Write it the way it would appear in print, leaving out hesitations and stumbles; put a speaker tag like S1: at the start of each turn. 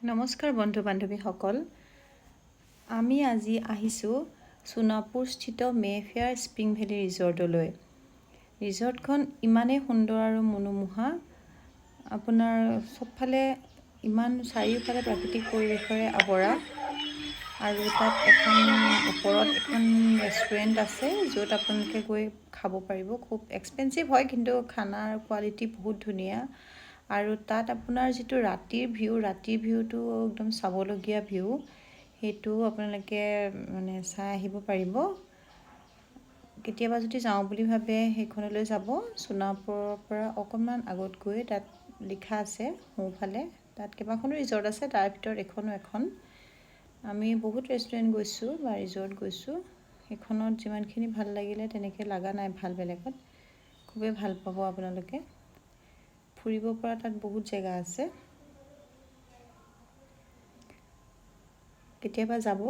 S1: নমস্কাৰ বন্ধু বান্ধৱীসকল, আমি আজি আহিছোঁ সোণাপুৰস্থিত মেফেয়াৰ স্প্ৰিং ভেলী ৰিজৰ্টলৈ। ৰিজৰ্টখন ইমানেই সুন্দৰ আৰু মনোমোহা, আপোনাৰ চবফালে ইমান চাৰিওফালে প্ৰাকৃতিক পৰিৱেশৰে আৱৰা, আৰু তাত ওপৰত এখন ৰেষ্টুৰেণ্ট আছে য'ত আপোনালোকে গৈ খাব পাৰিব। খুব এক্সপেঞ্চিভ হয়, কিন্তু খানাৰ কোৱালিটি বহুত ধুনীয়া। আৰু তাত আপোনাৰ যিটো ৰাতিৰ ভিউটো একদম চাবলগীয়া ভিউ, সেইটো আপোনালোকে চাই আহিব পাৰিব। কেতিয়াবা যদি যাওঁ বুলি ভাবে সেইখনলৈ যাব। সোণাপুৰৰ পৰা অকণমান আগত গৈ তাত লিখা আছে সোঁফালে, তাত কেইবাখনো ৰিজৰ্ট আছে, তাৰ ভিতৰত এখনো এখন। আমি বহুত ৰেষ্টুৰেণ্ট গৈছোঁ বা ৰিজৰ্ট গৈছোঁ, সেইখনত যিমানখিনি ভাল লাগিলে তেনেকৈ লগা নাই ভাল বেলেগত। খুবেই ভাল পাব আপোনালোকে। ফুৰিব পৰা তাত বহুত জেগা আছে, কেতিয়াবা যাব।